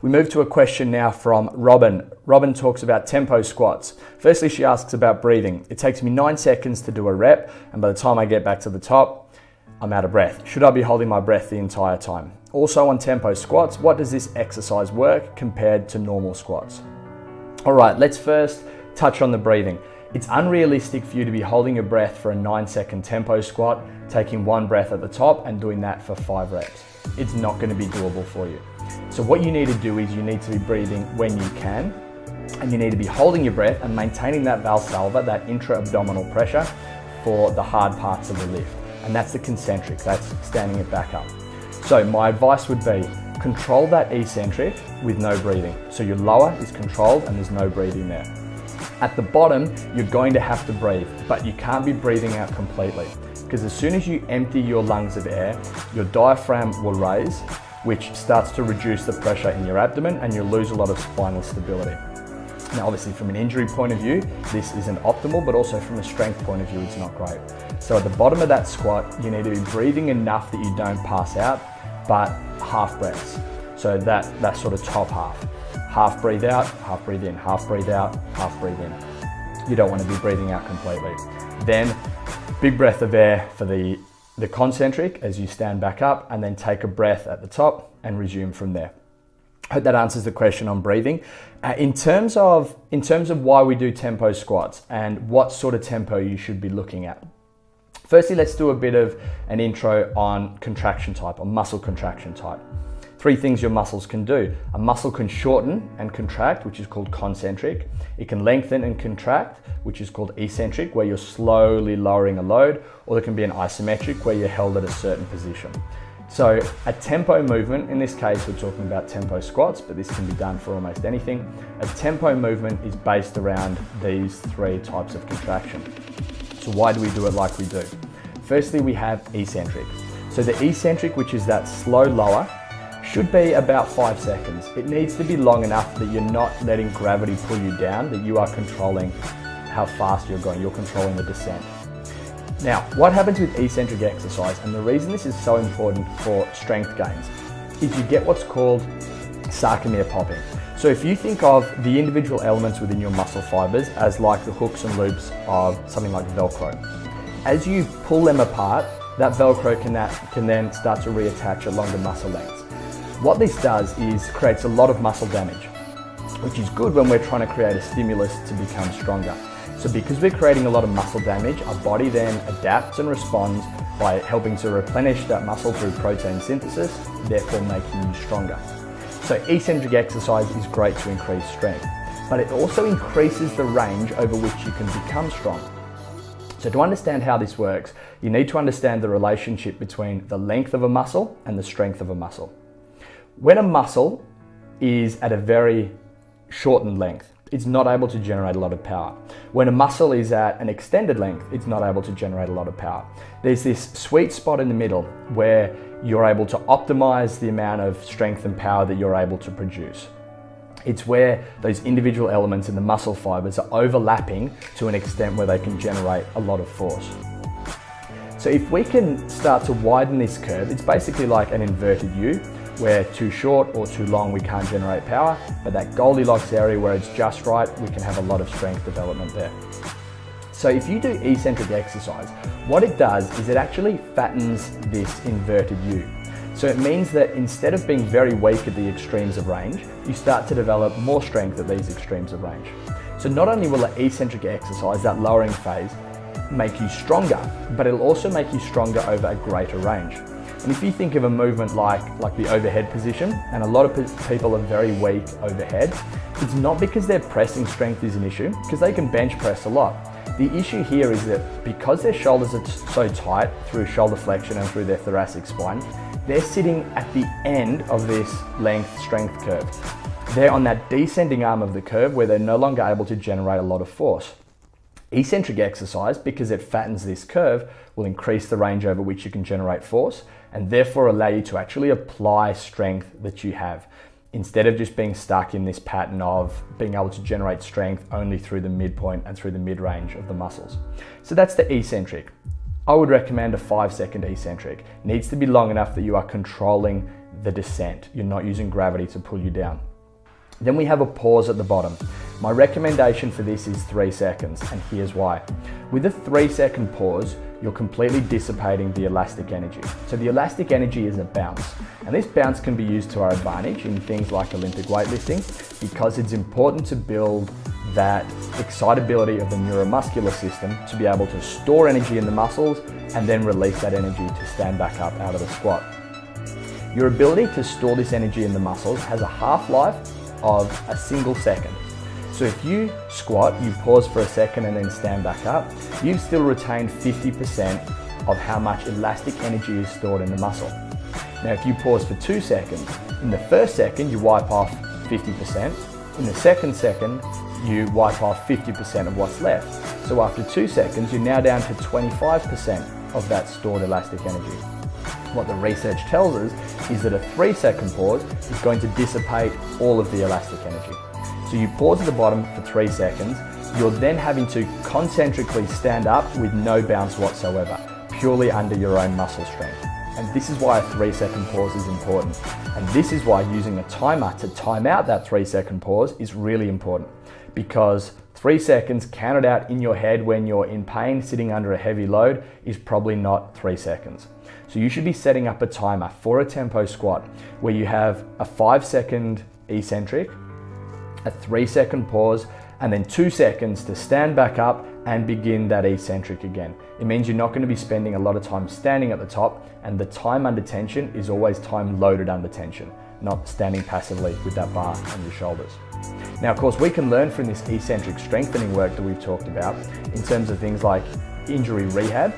We move to a question now from Robin. Robin talks about tempo squats. Firstly, she asks about breathing. It takes me 9 seconds to do a rep, and by the time I get back to the top, I'm out of breath. Should I be holding my breath the entire time? Also on tempo squats, what does this exercise work compared to normal squats? All right, let's first touch on the breathing. It's unrealistic for you to be holding your breath for a 9-second tempo squat, taking 1 breath at the top and doing that for 5 reps. It's not going to be doable for you. So what you need to do is you need to be breathing when you can, and you need to be holding your breath and maintaining that Valsalva, that intra-abdominal pressure for the hard parts of the lift. And that's the concentric, that's standing it back up. So my advice would be control that eccentric with no breathing. So your lower is controlled and there's no breathing there. At the bottom, you're going to have to breathe, but you can't be breathing out completely, because as soon as you empty your lungs of air, your diaphragm will raise, which starts to reduce the pressure in your abdomen and you'll lose a lot of spinal stability. Now, obviously from an injury point of view, this isn't optimal, but also from a strength point of view, it's not great. So at the bottom of that squat, you need to be breathing enough that you don't pass out, but half breaths. So that sort of top half. Half breathe out, half breathe in, half breathe out, half breathe in. You don't want to be breathing out completely. Then big breath of air for the concentric as you stand back up, and then take a breath at the top and resume from there. I hope that answers the question on breathing. In terms of why we do tempo squats and what sort of tempo you should be looking at. Firstly, let's do a bit of an intro on contraction type, or muscle contraction type. 3 things your muscles can do. A muscle can shorten and contract, which is called concentric. It can lengthen and contract, which is called eccentric, where you're slowly lowering a load, or there can be an isometric, where you're held at a certain position. So a tempo movement, in this case, we're talking about tempo squats, but this can be done for almost anything. A tempo movement is based around these 3 types of contraction. So why do we do it like we do? Firstly, we have eccentric. So the eccentric, which is that slow lower, should be about 5 seconds. It needs to be long enough that you're not letting gravity pull you down, that you are controlling how fast you're going, you're controlling the descent. Now, what happens with eccentric exercise, and the reason this is so important for strength gains, is you get what's called sarcomere popping. So if you think of the individual elements within your muscle fibers as like the hooks and loops of something like Velcro, as you pull them apart, that Velcro can then start to reattach at longer muscle lengths. What this does is creates a lot of muscle damage, which is good when we're trying to create a stimulus to become stronger. So because we're creating a lot of muscle damage, our body then adapts and responds by helping to replenish that muscle through protein synthesis, therefore making you stronger. So eccentric exercise is great to increase strength, but it also increases the range over which you can become strong. So to understand how this works, you need to understand the relationship between the length of a muscle and the strength of a muscle. When a muscle is at a very shortened length, it's not able to generate a lot of power. When a muscle is at an extended length, it's not able to generate a lot of power. There's this sweet spot in the middle where you're able to optimize the amount of strength and power that you're able to produce. It's where those individual elements in the muscle fibers are overlapping to an extent where they can generate a lot of force. So if we can start to widen this curve, it's basically like an inverted U, where too short or too long we can't generate power, but that Goldilocks area where it's just right, we can have a lot of strength development there. So if you do eccentric exercise, what it does is it actually fattens this inverted U. So it means that instead of being very weak at the extremes of range, you start to develop more strength at these extremes of range. So not only will the eccentric exercise, that lowering phase, make you stronger, but it'll also make you stronger over a greater range. And if you think of a movement like the overhead position, and a lot of people are very weak overhead, it's not because their pressing strength is an issue, because they can bench press a lot. The issue here is that because their shoulders are so tight through shoulder flexion and through their thoracic spine, they're sitting at the end of this length strength curve. They're on that descending arm of the curve where they're no longer able to generate a lot of force. Eccentric exercise, because it fattens this curve, will increase the range over which you can generate force, and therefore allow you to actually apply strength that you have, instead of just being stuck in this pattern of being able to generate strength only through the midpoint and through the mid-range of the muscles. So that's the eccentric. I would recommend a 5-second eccentric. It needs to be long enough that you are controlling the descent. You're not using gravity to pull you down. Then we have a pause at the bottom. My recommendation for this is 3 seconds, and here's why. With a 3-second pause, you're completely dissipating the elastic energy. So the elastic energy is a bounce, and this bounce can be used to our advantage in things like Olympic weightlifting, because it's important to build that excitability of the neuromuscular system to be able to store energy in the muscles and then release that energy to stand back up out of the squat. Your ability to store this energy in the muscles has a half-life of a single second. So if you squat, you pause for a second and then stand back up, you've still retained 50% of how much elastic energy is stored in the muscle. Now if you pause for 2 seconds, in the first second you wipe off 50%, in the second second you wipe off 50% of what's left. So after 2 seconds you're now down to 25% of that stored elastic energy. What the research tells us is that a 3-second pause is going to dissipate all of the elastic energy. So you pause at the bottom for 3 seconds, you're then having to concentrically stand up with no bounce whatsoever, purely under your own muscle strength. And this is why a 3-second pause is important. And this is why using a timer to time out that 3-second pause is really important, because 3 seconds counted out in your head when you're in pain, sitting under a heavy load, is probably not 3 seconds. So you should be setting up a timer for a tempo squat where you have a 5-second eccentric, a 3-second pause, and then 2 seconds to stand back up and begin that eccentric again. It means you're not going to be spending a lot of time standing at the top, and the time under tension is always time loaded under tension, not standing passively with that bar on your shoulders. Now, of course, we can learn from this eccentric strengthening work that we've talked about in terms of things like injury rehab,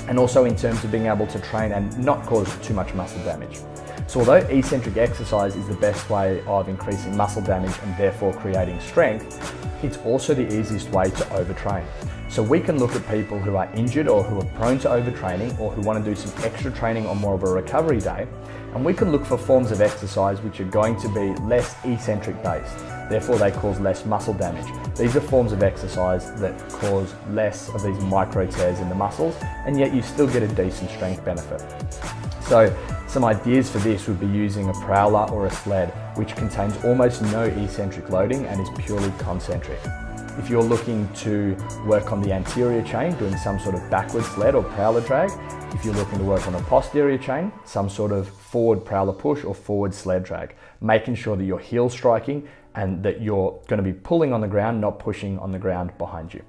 and also in terms of being able to train and not cause too much muscle damage. So although eccentric exercise is the best way of increasing muscle damage and therefore creating strength, it's also the easiest way to overtrain. So we can look at people who are injured or who are prone to overtraining or who want to do some extra training on more of a recovery day, and we can look for forms of exercise which are going to be less eccentric based. Therefore they cause less muscle damage. These are forms of exercise that cause less of these micro tears in the muscles, and yet you still get a decent strength benefit. So some ideas for this would be using a prowler or a sled, which contains almost no eccentric loading and is purely concentric. If you're looking to work on the anterior chain, doing some sort of backward sled or prowler drag. If you're looking to work on a posterior chain, some sort of forward prowler push or forward sled drag, making sure that you're heel striking and that you're going to be pulling on the ground, not pushing on the ground behind you.